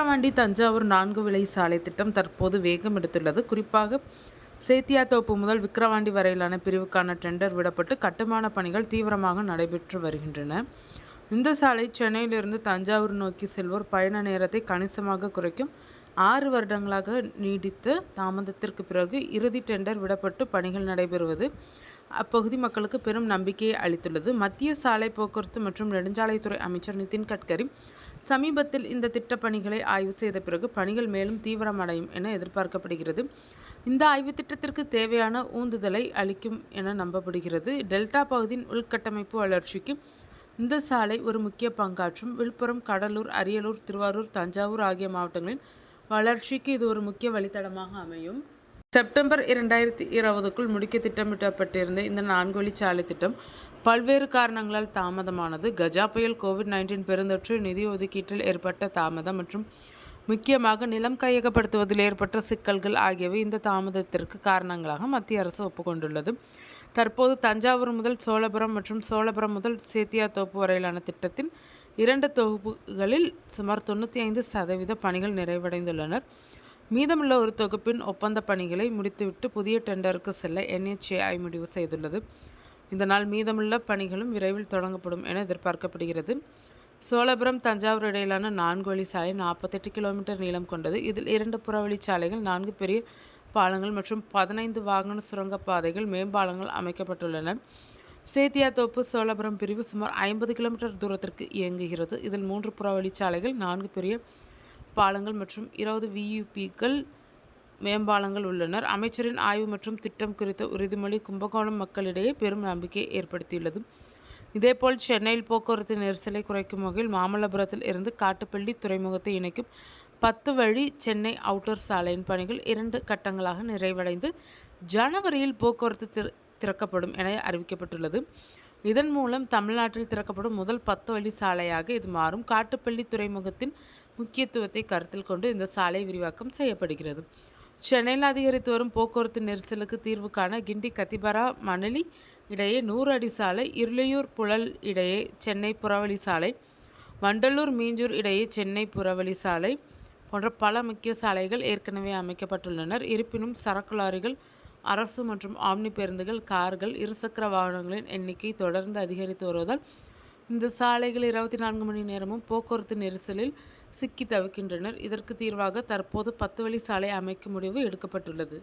விக்கிரவாண்டி தஞ்சாவூர் 4 வழி சாலை திட்டம் தற்போது வேகம் எடுத்துள்ளது. குறிப்பாக சேத்தியாத்தோப்பு முதல் விக்கிரவாண்டி வரையிலான பிரிவுக்கான டெண்டர் விடப்பட்டு கட்டுமான பணிகள் தீவிரமாக நடைபெற்று வருகின்றன. இந்த சாலை சென்னையிலிருந்து தஞ்சாவூர் நோக்கி செல்வோர் பயண நேரத்தை கணிசமாக குறைக்கும். 6 வருடங்களாக நீடித்த தாமதத்திற்கு பிறகு இறுதி டெண்டர் விடப்பட்டு பணிகள் நடைபெறுவது அப்பகுதி மக்களுக்கு பெரும் நம்பிக்கையை அளித்துள்ளது. மத்திய சாலை போக்குவரத்து மற்றும் நெடுஞ்சாலைத்துறை அமைச்சர் நிதின் கட்கரி சமீபத்தில் இந்த திட்டப் பணிகளை ஆய்வு செய்த பிறகு பணிகள் மேலும் தீவிரமடையும் என எதிர்பார்க்கப்படுகிறது. இந்த ஆய்வு திட்டத்திற்கு தேவையான ஊந்துதலை அளிக்கும் என நம்பப்படுகிறது. டெல்டா பகுதியின் உள்கட்டமைப்பு வளர்ச்சிக்கு இந்த சாலை ஒரு முக்கிய பங்காற்றும். விழுப்புரம், கடலூர், அரியலூர், திருவாரூர், தஞ்சாவூர் ஆகிய மாவட்டங்களின் வளர்ச்சிக்கு இது ஒரு முக்கிய வழித்தடமாக அமையும். செப்டம்பர் 2020க்குள் முடிக்க திட்டமிடப்பட்டிருந்த இந்த 4 வழி சாலை திட்டம் பல்வேறு காரணங்களால் தாமதமானது. கஜா புயல், கோவிட்-19 பெருந்தொற்று, நிதி ஒதுக்கீட்டில் ஏற்பட்ட தாமதம் மற்றும் முக்கியமாக நிலம் கையகப்படுத்துவதில் ஏற்பட்ட சிக்கல்கள் ஆகியவை இந்த தாமதத்திற்கு காரணங்களாக மத்திய அரசு ஒப்புக்கொண்டுள்ளது. தற்போது தஞ்சாவூர் முதல் சோழபுரம் மற்றும் சோழபுரம் முதல் சேத்தியாத்தோப்பு வரையிலான திட்டத்தின் 2 தொகுப்புகளில் சுமார் 95% பணிகள் நிறைவடைந்துள்ளனர். மீதமுள்ள ஒரு தொகுப்பின் ஒப்பந்த பணிகளை முடித்துவிட்டு புதிய டெண்டருக்கு செல்ல NHAI முடிவு செய்துள்ளது. இதனால் மீதமுள்ள பணிகளும் விரைவில் தொடங்கப்படும் என எதிர்பார்க்கப்படுகிறது. சோழபுரம் தஞ்சாவூர் இடையிலான 4 வழி சாலை 48 கிலோமீட்டர் நீளம் கொண்டது. இதில் 2 புறவழிச்சாலைகள், 4 பெரிய பாலங்கள் மற்றும் 15 வாகன சுரங்கப்பாதைகள், மேம்பாலங்கள் அமைக்கப்பட்டுள்ளன. சேத்தியாத்தோப்பு சோழபுரம் பிரிவு சுமார் 50 கிலோமீட்டர் தூரத்திற்கு இயங்குகிறது. இதில் 3 புறவழிச்சாலைகள், 4 பெரிய பாலங்கள் மற்றும் 20 VUPகள் மேம்பாலங்கள் உள்ளனர். அமைச்சரின் ஆய்வு மற்றும் திட்டம் குறித்த உறுதிமொழி கும்பகோணம் மக்களிடையே பெரும் நம்பிக்கையை ஏற்படுத்தியுள்ளது. இதேபோல் சென்னையில் போக்குவரத்து நெரிசலை குறைக்கும் வகையில் மாமல்லபுரத்தில் இருந்து காட்டுப்பள்ளி துறைமுகத்தை இணைக்கும் 10 வழி சென்னை அவுட்டர் சாலையின் பணிகள் 2 கட்டங்களாக நிறைவடைந்து ஜனவரியில் போக்குவரத்து திறக்கப்படும் என அறிவிக்கப்பட்டுள்ளது. இதன் மூலம் தமிழ்நாட்டில் திறக்கப்படும் முதல் 10 வழி சாலையாக இது மாறும். காட்டுப்பள்ளி துறைமுகத்தின் முக்கியத்துவத்தை கருத்தில் கொண்டு இந்த சாலை விரிவாக்கம் செய்யப்படுகிறது. சென்னையில் அதிகரித்து வரும் போக்குவரத்து நெரிசலுக்கு தீர்வு காண கிண்டி கத்திபாரா மணலி இடையே 100 அடி சாலை, இருளையூர் புழல் இடையே சென்னை புறவழி சாலை, வண்டலூர் மீஞ்சூர் இடையே சென்னை புறவழி சாலை போன்ற பல முக்கிய சாலைகள் ஏற்கனவே அமைக்கப்பட்டுள்ளனர். இருப்பினும் சரக்கு லாரிகள், அரசு மற்றும் ஆம்னி பேருந்துகள், கார்கள், இருசக்கர வாகனங்களின் எண்ணிக்கை தொடர்ந்து அதிகரித்து வருவதால் இந்த சாலைகள் 24 மணி நேரமும் போக்குவரத்து நெரிசலில் சிக்கி தவிக்கின்றனர். இதற்கு தீர்வாக தற்போது 10 வழி சாலை அமைக்கும் முடிவு எடுக்கப்பட்டுள்ளது.